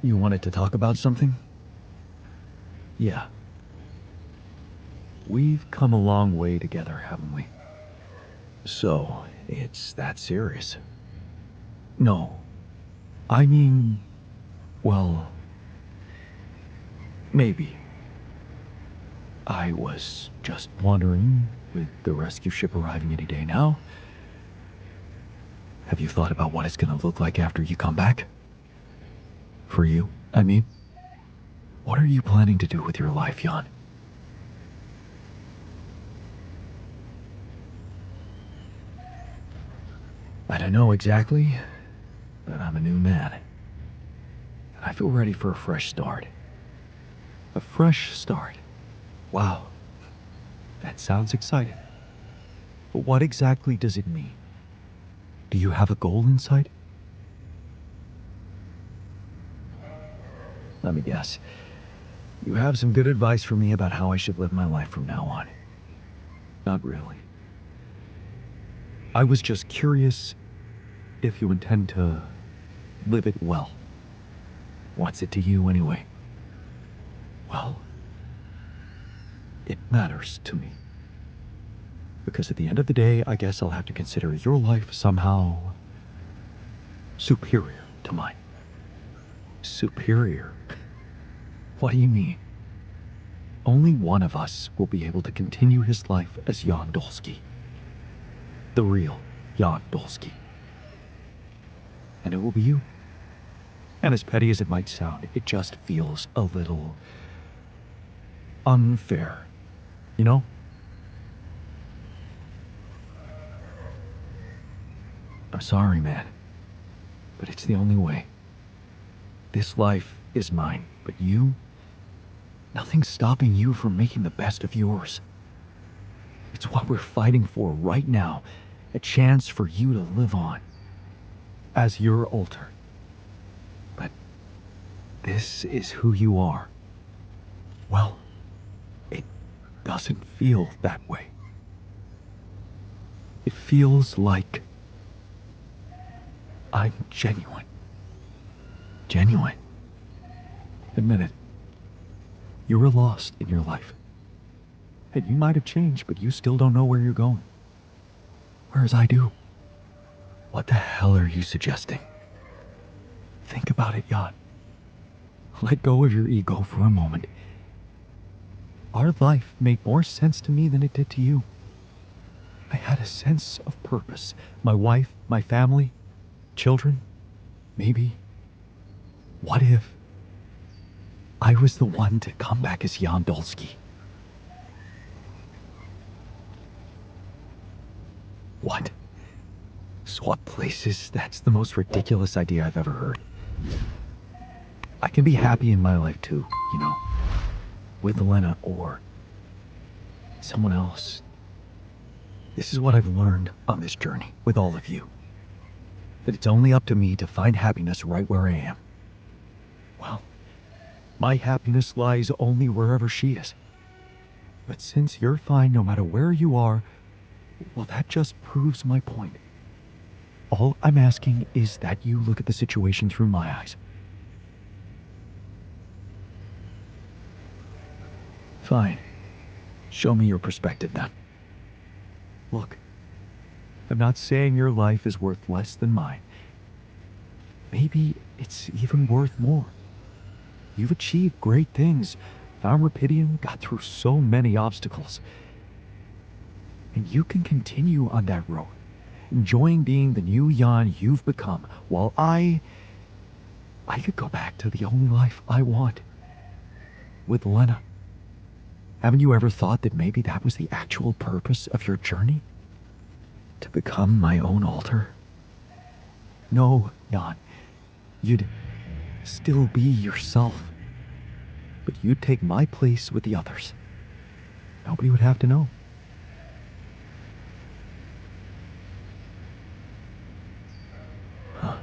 You wanted to talk about something? Yeah. We've come a long way together, haven't we? So, it's that serious? No. I mean, well, maybe. I was just wondering, with the rescue ship arriving any day now, have you thought about what it's gonna look like after you come back? For you, I mean. What are you planning to do with your life, Jan? I don't know exactly, but I'm a new man. I feel ready for a fresh start. A fresh start. Wow. That sounds exciting. But what exactly does it mean? Do you have a goal in sight? Let me guess. You have some good advice for me about how I should live my life from now on. Not really. I was just curious if you intend to live it well. What's it to you anyway? Well, it matters to me. Because at the end of the day, I guess I'll have to consider your life somehow superior to mine. Superior? What do you mean? Only one of us will be able to continue his life as Jan Dolsky. The real Jan Dolsky. And it will be you. And as petty as it might sound, it just feels a little unfair, you know? I'm sorry, man, but it's the only way. This life is mine, but you, nothing's stopping you from making the best of yours. It's what we're fighting for right now, a chance for you to live on as your alter. But this is who you are. Well, it doesn't feel that way. It feels like I'm genuine. Genuine. Admit it. You were lost in your life. And you might have changed, but you still don't know where you're going. Whereas I do. What the hell are you suggesting? Think about it, Jan. Let go of your ego for a moment. Our life made more sense to me than it did to you. I had a sense of purpose. My wife, my family, children, maybe. What if I was the one to come back as Jan Dolsky? What? Swap places? That's the most ridiculous idea I've ever heard. I can be happy in my life too, you know, with Lena or someone else. This is what I've learned on this journey with all of you. That it's only up to me to find happiness right where I am. Well, my happiness lies only wherever she is. But since you're fine no matter where you are, well, that just proves my point. All I'm asking is that you look at the situation through my eyes. Fine. Show me your perspective then. Look, I'm not saying your life is worth less than mine. Maybe it's even worth more. You've achieved great things, found Rapidium, got through so many obstacles. And you can continue on that road, enjoying being the new Jan you've become, while I could go back to the only life I want. With Lena. Haven't you ever thought that maybe that was the actual purpose of your journey? To become my own alter? No, Jan. You'd still be yourself. But you'd take my place with the others. Nobody would have to know. Huh.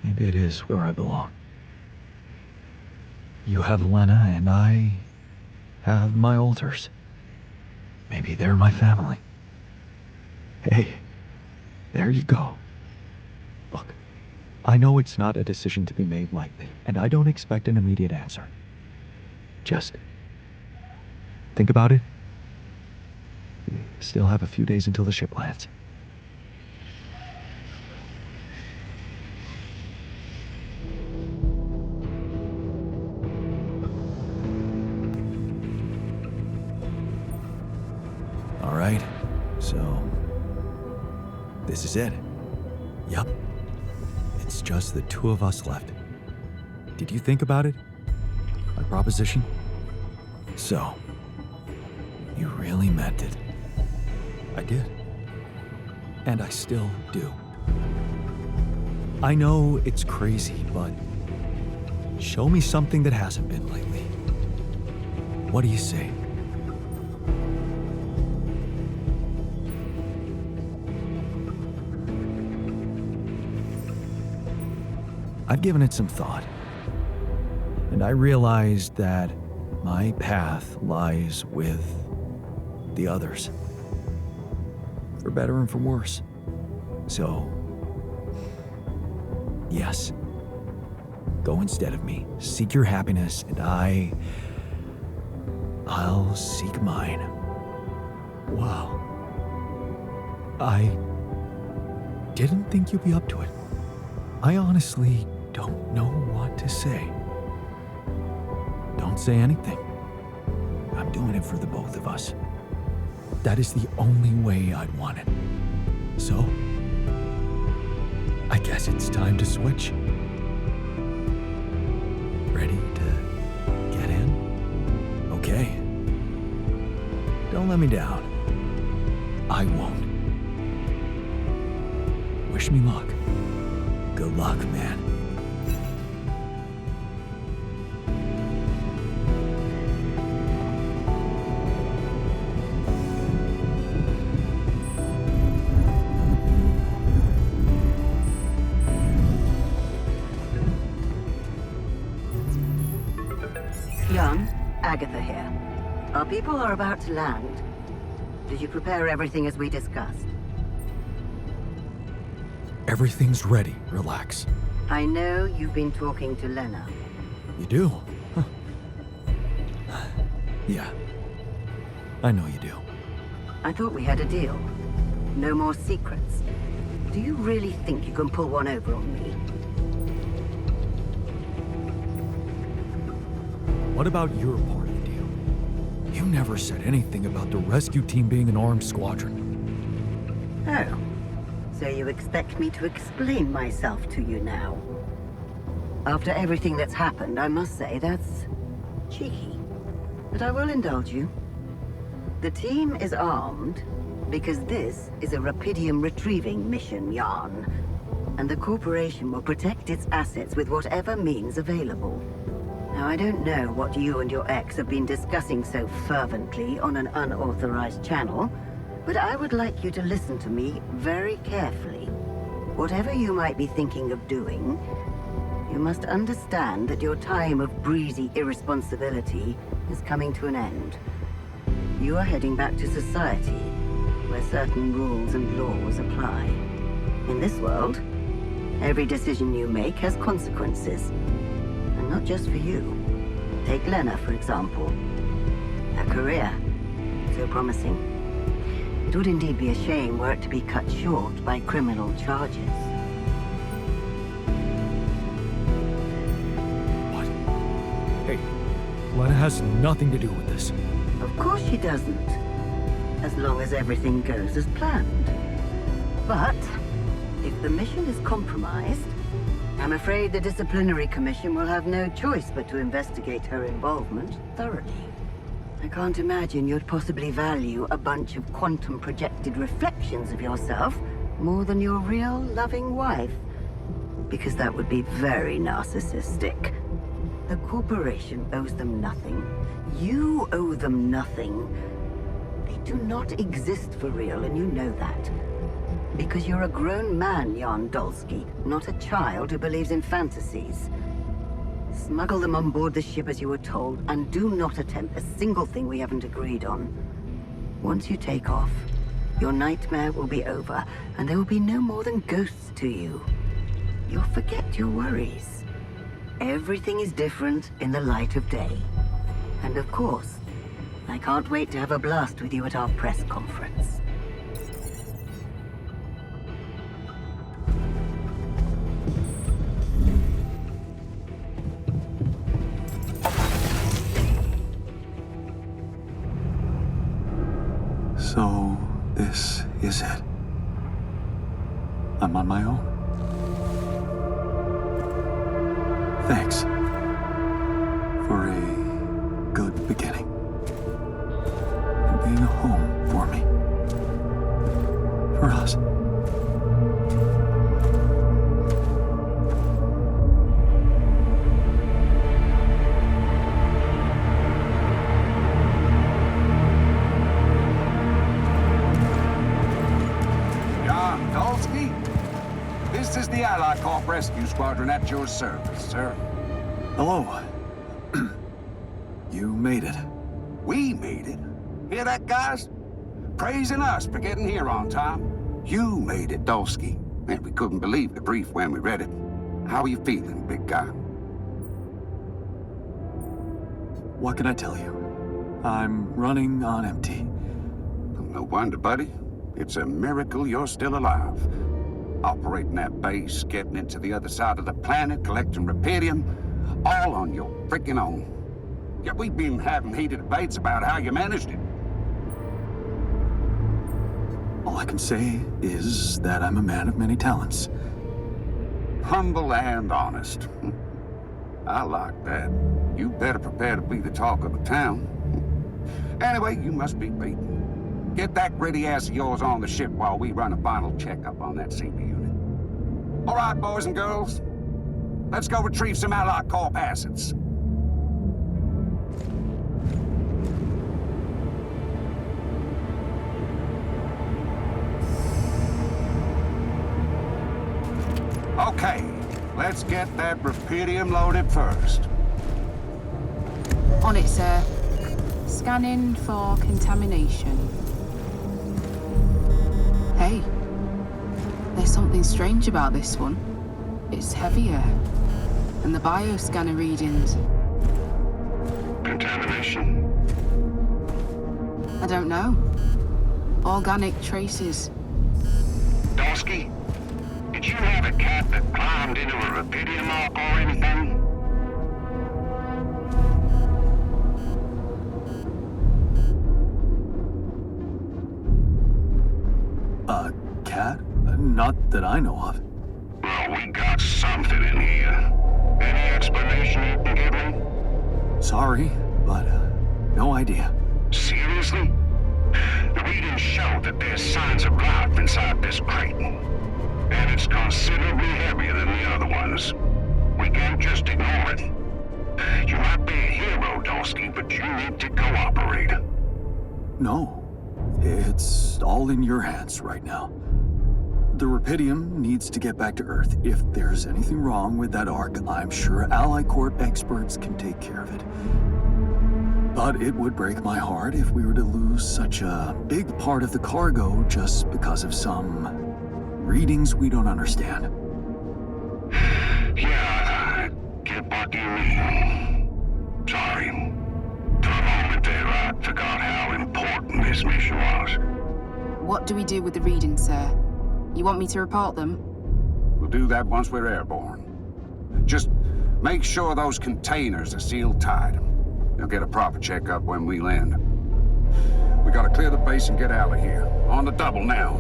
Maybe it is where I belong. You have Lena and I have my alters. Maybe they're my family. Hey, there you go. Look, I know it's not a decision to be made lightly, and I don't expect an immediate answer. Just think about it. We still have a few days until the ship lands. All right, so this is it. Yep. It's just the two of us left. Did you think about it? My proposition? So, you really meant it. I did. And I still do. I know it's crazy, but show me something that hasn't been lately. What do you say? I've given it some thought, and I realized that my path lies with the others, for better and for worse. So, yes, go instead of me, seek your happiness, and I'll seek mine. Wow. I didn't think you'd be up to it. I honestly don't know what to say. Don't say anything. I'm doing it for the both of us. That is the only way I'd want it. So, I guess it's time to switch. Ready to get in? Okay. Don't let me down. I won't. Wish me luck. Good luck, man. Young, Agatha here. Our people are about to land. Did you prepare everything as we discussed? Everything's ready. Relax. I know you've been talking to Lena. You do? Huh. Yeah. I know you do. I thought we had a deal. No more secrets. Do you really think you can pull one over on me? What about your part of the deal? You never said anything about the rescue team being an armed squadron. Oh. So you expect me to explain myself to you now? After everything that's happened, I must say that's cheeky. But I will indulge you. The team is armed because this is a Rapidium retrieving mission, Yarn. And the corporation will protect its assets with whatever means available. Now, I don't know what you and your ex have been discussing so fervently on an unauthorized channel, but I would like you to listen to me very carefully. Whatever you might be thinking of doing, you must understand that your time of breezy irresponsibility is coming to an end. You are heading back to society, where certain rules and laws apply. In this world, every decision you make has consequences. And not just for you. Take Lena, for example. Her career, so promising. It would indeed be a shame were it to be cut short by criminal charges. What? Hey, Lena has nothing to do with this. Of course she doesn't. As long as everything goes as planned. But, if the mission is compromised, I'm afraid the Disciplinary Commission will have no choice but to investigate her involvement thoroughly. I can't imagine you'd possibly value a bunch of quantum-projected reflections of yourself more than your real, loving wife. Because that would be very narcissistic. The corporation owes them nothing. You owe them nothing. They do not exist for real, and you know that. Because you're a grown man, Jan Dolsky, not a child who believes in fantasies. Smuggle them on board the ship as you were told, and do not attempt a single thing we haven't agreed on. Once you take off, your nightmare will be over, and there will be no more than ghosts to you. You'll forget your worries. Everything is different in the light of day. And of course, I can't wait to have a blast with you at our press conference. So, this is it. I'm on my own. Thanks for a good beginning and being a home for me. For us. This is the Allied Corp Rescue Squadron at your service, sir. Hello. You made it. We made it. Hear that, guys? Praising us for getting here on time. You made it, Dolsky. Man, we couldn't believe the brief when we read it. How are you feeling, big guy? What can I tell you? I'm running on empty. No wonder, buddy. It's a miracle you're still alive. Operating that base, getting it to the other side of the planet, collecting rupidium, all on your freaking own. Yet we've been having heated debates about how you managed it. All I can say is that I'm a man of many talents. Humble and honest. I like that. You better prepare to be the talk of the town. Anyway, you must be beaten. Get that gritty ass of yours on the ship while we run a final checkup on that CB unit. All right, boys and girls. Let's go retrieve some Allied Corp assets. Okay, let's get that rupidium loaded first. On it, sir. Scanning for contamination. Hey, there's something strange about this one. It's heavier. And the bioscanner readings. Contamination? I don't know. Organic traces. Dosky, did you have a cat that climbed into a rupidium arc or anything? A cat? Not that I know of. Well, we got something in here. Any explanation you can give me? Sorry, but no idea. Seriously? The readings show that there's signs of life inside this crate. And it's considerably heavier than the other ones. We can't just ignore it. You might be a hero, Dolsky, but you need to cooperate. No. It's all in your hands right now. The rupidium needs to get back to Earth. If there's anything wrong with that arc, I'm sure Allied Corp experts can take care of it. But it would break my heart if we were to lose such a big part of the cargo just because of some readings we don't understand. Yeah, I get what you mean. Sorry. For a moment there, I forgot how important this mission was. What do we do with the readings, sir? You want me to report them? We'll do that once we're airborne. Just make sure those containers are sealed tight. You'll get a proper checkup when we land. We gotta clear the base and get out of here. On the double now.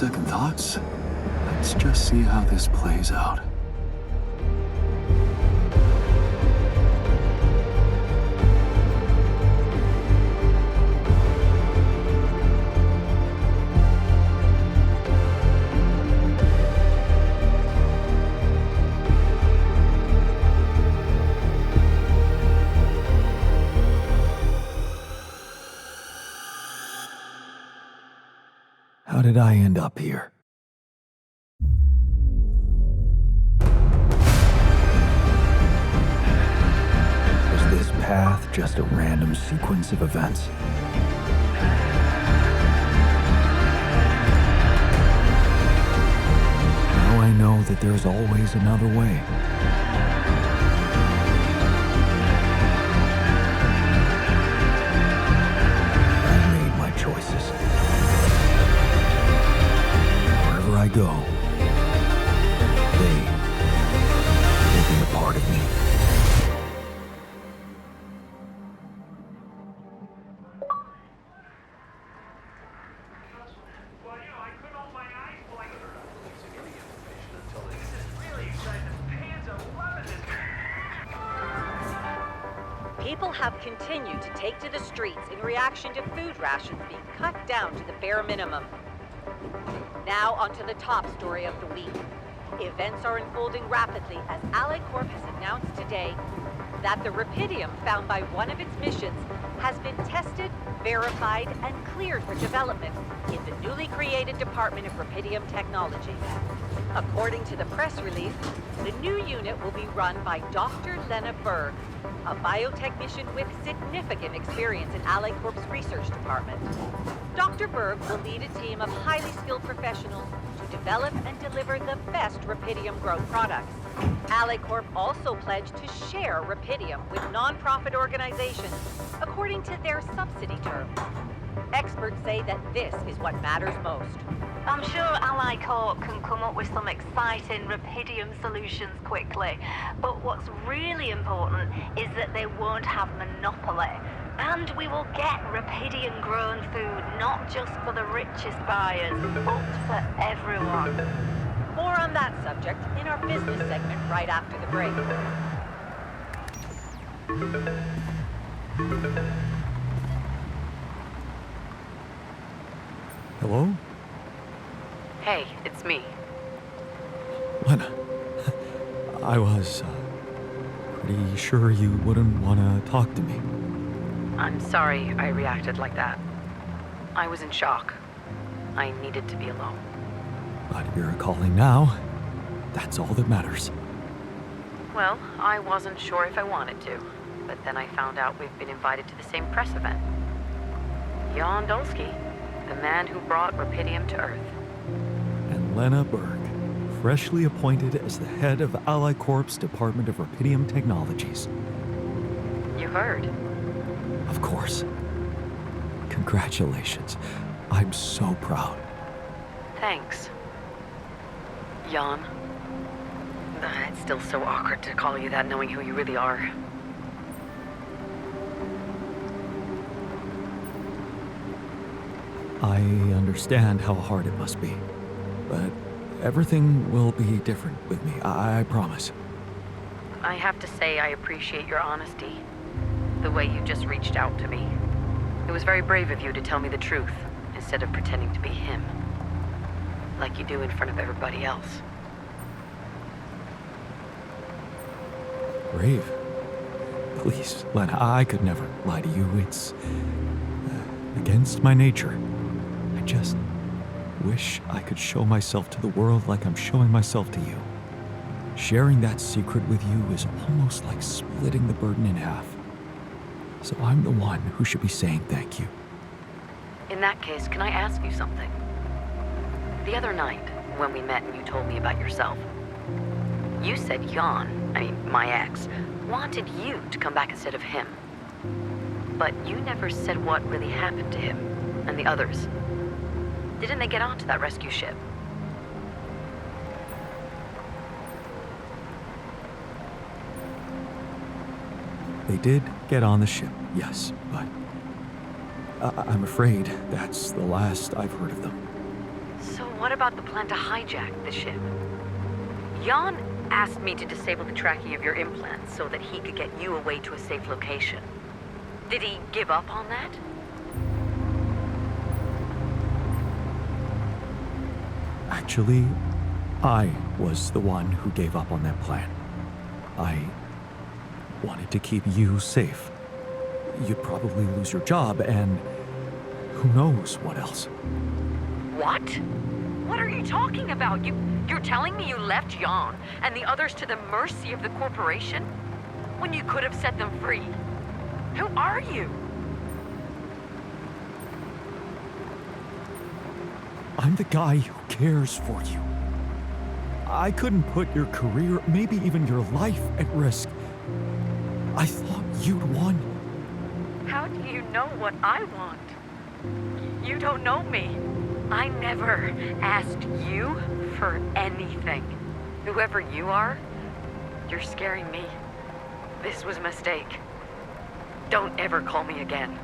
second thoughts, let's just see how this plays out. How did I end up here? Was this path just a random sequence of events? Now I know that there's always another way. I made my choices. Wherever I go, they will be a part of me. People have continued to take to the streets in reaction to food rations being cut down to the bare minimum. Now onto the top story of the week. Events are unfolding rapidly as AliCorp has announced today that the Rapidium found by one of its missions has been tested, verified, and cleared for development in the newly created Department of Rapidium Technology. According to the press release, the new unit will be run by Dr. Lena Berg, a biotechnician with significant experience in AliCorp's research department. Dr. Berg will lead a team of highly skilled professionals to develop and deliver the best Rapidium growth products. AliCorp also pledged to share Rapidium with non-profit organizations according to their subsidy terms. Experts say that this is what matters most. I'm sure AliCorp can come up with some exciting Rapidium solutions quickly, but what's really important is that they won't have monopoly. And we will get Rapidium-grown food, not just for the richest buyers, but for everyone. More on that subject in our business segment right after the break. Hello? Hey, it's me. Lena. I was pretty sure you wouldn't want to talk to me. I'm sorry I reacted like that. I was in shock. I needed to be alone. But you're calling now. That's all that matters. Well, I wasn't sure if I wanted to, but then I found out we've been invited to the same press event. Jan Dolsky, the man who brought Rapidium to Earth. And Lena Berg, freshly appointed as the head of AliCorp's Department of Rapidium Technologies. You heard? Of course. Congratulations. I'm so proud. Thanks. Jan. It's still so awkward to call you that knowing who you really are. I understand how hard it must be, but everything will be different with me, I promise. I have to say I appreciate your honesty. The way you just reached out to me. It was very brave of you to tell me the truth, instead of pretending to be him. Like you do in front of everybody else. Brave? Please, Lena, I could never lie to you. It's against my nature. I just wish I could show myself to the world like I'm showing myself to you. Sharing that secret with you is almost like splitting the burden in half. So I'm the one who should be saying thank you. In that case, can I ask you something? The other night, when we met and you told me about yourself, you said Jan, my ex, wanted you to come back instead of him. But you never said what really happened to him and the others. Didn't they get onto that rescue ship? They did get on the ship, yes, but I'm afraid that's the last I've heard of them. So what about the plan to hijack the ship? Jan asked me to disable the tracking of your implants so that he could get you away to a safe location. Did he give up on that? Actually, I was the one who gave up on that plan. I wanted to keep you safe. You'd probably lose your job and who knows what else. What? What are you talking about? You're telling me you left Jan and the others to the mercy of the corporation? When you could have set them free? Who are you? I'm the guy who cares for you. I couldn't put your career, maybe even your life, at risk. I thought you'd won. How do you know what I want? You don't know me. I never asked you for anything. Whoever you are, you're scaring me. This was a mistake. Don't ever call me again.